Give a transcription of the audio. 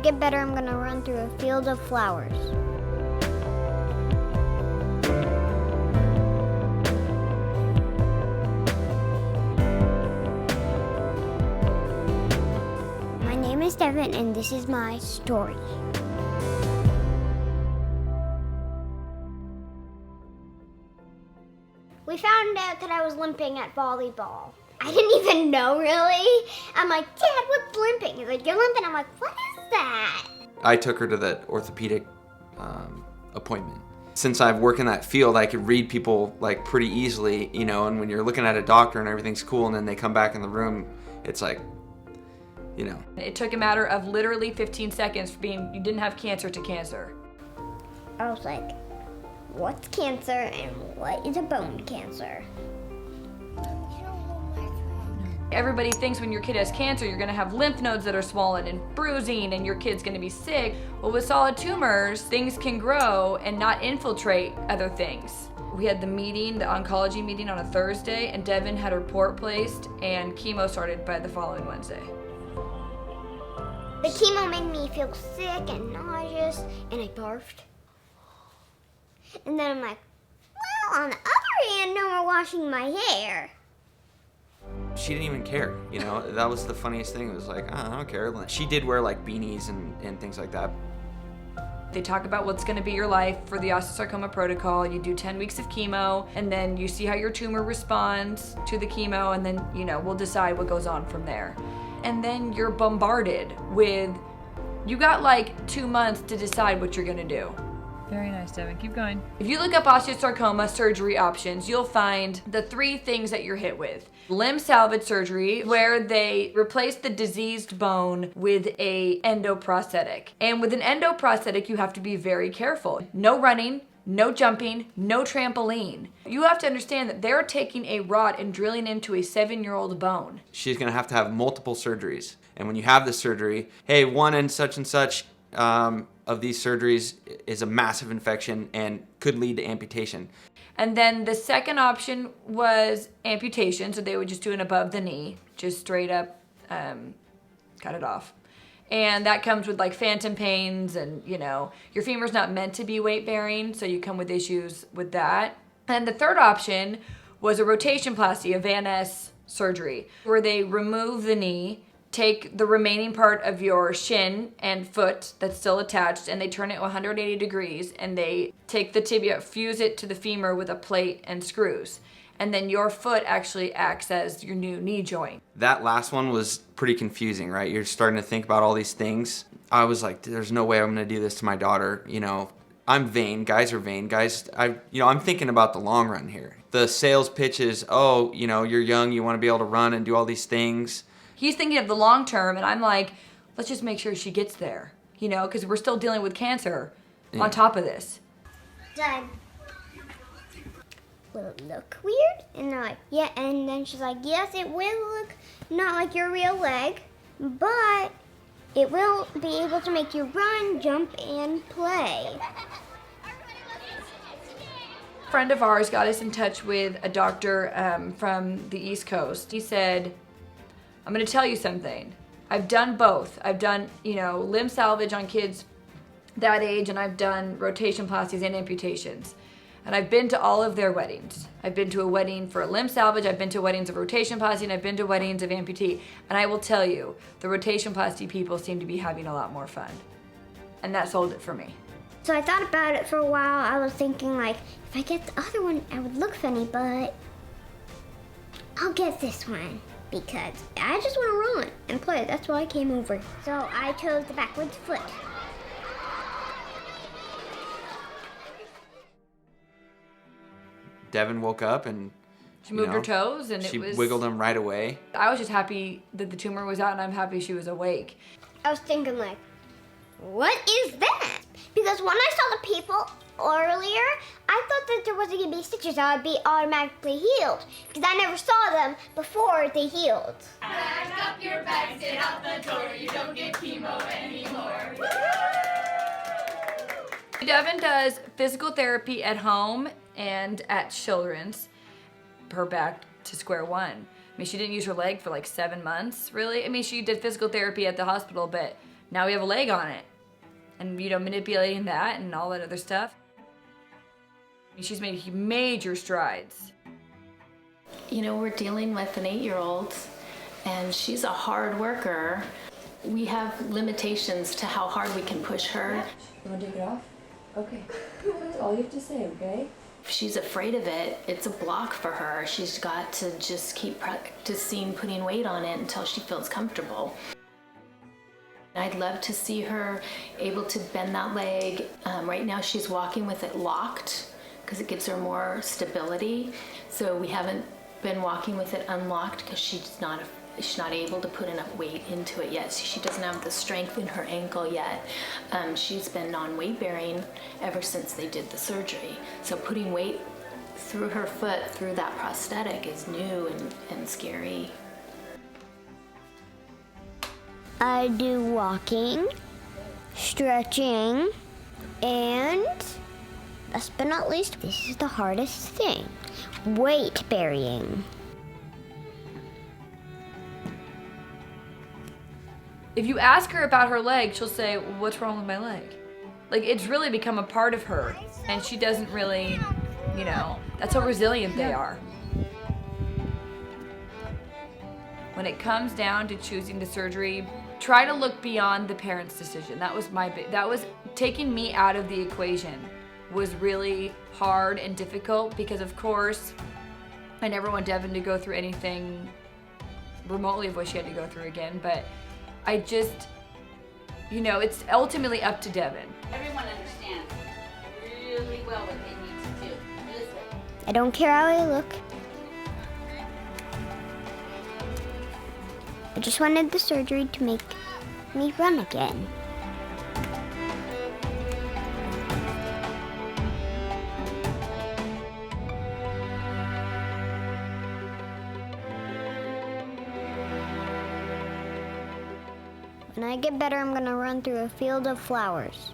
get better, I'm gonna run through a field of flowers. My name is Devan, and this is my story. We found out that I was limping at volleyball. I didn't even know, really. I'm like, Dad, what's limping? He's like, you're limping. I'm like, what is that? I took her to the orthopedic appointment. Since I've worked in that field, I could read people like pretty easily, you know, and when you're looking at a doctor and everything's cool and then they come back in the room, it's like, you know. It took a matter of literally 15 seconds for being, you didn't have cancer to cancer. I was like, what's cancer and what is a bone cancer? Everybody thinks when your kid has cancer, you're gonna have lymph nodes that are swollen and bruising and your kid's gonna be sick. Well, with solid tumors, things can grow and not infiltrate other things. We had the meeting, the oncology meeting on a Thursday, and Devan had her port placed and chemo started by the following Wednesday. The chemo made me feel sick and nauseous, and I barfed. And then I'm like, well, on the other hand, no more washing my hair. She didn't even care, you know. That was the funniest thing. It was like, I don't care. She did wear like beanies and things like that. They talk about what's gonna be your life for the osteosarcoma protocol. You do 10 weeks of chemo, and then you see how your tumor responds to the chemo, and then, you know, we'll decide what goes on from there. And then you're bombarded with, you got like 2 months to decide what you're gonna do. Very nice, Devan. Keep going. If you look up osteosarcoma surgery options, you'll find the 3 things that you're hit with. Limb salvage surgery, where they replace the diseased bone with a endoprosthetic. And with an endoprosthetic, you have to be very careful. No running, no jumping, no trampoline. You have to understand that they're taking a rod and drilling into a 7-year-old bone. She's gonna have to have multiple surgeries. And when you have the surgery, hey, one and such of these surgeries is a massive infection and could lead to amputation. And then the second option was amputation, so they would just do an above the knee, just straight up cut it off. And that comes with like phantom pains and, you know, your femur's not meant to be weight bearing, so you come with issues with that. And the third option was a rotationplasty, a Van Ness surgery, where they remove the knee, take the remaining part of your shin and foot that's still attached, and they turn it 180 degrees, and they take the tibia, fuse it to the femur with a plate and screws. And then your foot actually acts as your new knee joint. That last one was pretty confusing, right? You're starting to think about all these things. I was like, there's no way I'm gonna do this to my daughter. You know, I'm vain, guys are vain. Guys, I'm thinking about the long run here. The sales pitch is, oh, you know, you're young, you wanna be able to run and do all these things. He's thinking of the long term, and I'm like, let's just make sure she gets there, you know, because we're still dealing with cancer on top of this. Done. Will it look weird? And they're like, yeah. And then she's like, yes, it will look not like your real leg, but it will be able to make you run, jump, and play. A friend of ours got us in touch with a doctor from the East Coast. He said, I'm gonna tell you something. I've done both. I've done, you know, limb salvage on kids that age, and I've done rotationplasties and amputations. And I've been to all of their weddings. I've been to a wedding for a limb salvage, I've been to weddings of rotationplasty, and I've been to weddings of amputee. And I will tell you, the rotationplasty people seem to be having a lot more fun. And that sold it for me. So I thought about it for a while. I was thinking, like, if I get the other one, I would look funny, but I'll get this one. Because I just want to run and play. That's why I came over. So I chose the backwards foot. Devan woke up and she moved her toes, and she wiggled them right away. I was just happy that the tumor was out, and I'm happy she was awake. I was thinking, like, what is that? Because when I saw the people earlier, I thought that there wasn't gonna be stitches. I would be automatically healed because I never saw them before they healed. Pack up your bags, get out the door. You don't get chemo anymore. Devan does physical therapy at home and at Children's. Her back to square one. I mean, she didn't use her leg for like 7 months, really. I mean, she did physical therapy at the hospital, but Now we have a leg on it. And, you know, manipulating that and all that other stuff. She's made major strides. You know, we're dealing with an 8-year-old, and she's a hard worker. We have limitations to how hard we can push her. You want to take it off? Okay. That's all you have to say, okay? If she's afraid of it, it's a block for her. She's got to just keep practicing putting weight on it until she feels comfortable. I'd love to see her able to bend that leg. Right now she's walking with it locked because it gives her more stability. So we haven't been walking with it unlocked because she's not able to put enough weight into it yet. So she doesn't have the strength in her ankle yet. She's been non-weight bearing ever since they did the surgery. So putting weight through her foot, through that prosthetic, is new and scary. I do walking, stretching, and last but not least, this is the hardest thing, weight bearing. If you ask her about her leg, she'll say, what's wrong with my leg? Like, it's really become a part of her, and she doesn't really, you know, that's how resilient they are. When it comes down to choosing the surgery, try to look beyond the parent's decision. That was taking me out of the equation was really hard and difficult because, of course, I never want Devan to go through anything remotely of what she had to go through again, but I just, you know, it's ultimately up to Devan. Everyone understands really well what they need to do. Listen. I don't care how I look. I just wanted the surgery to make me run again. When I get better, I'm gonna run through a field of flowers.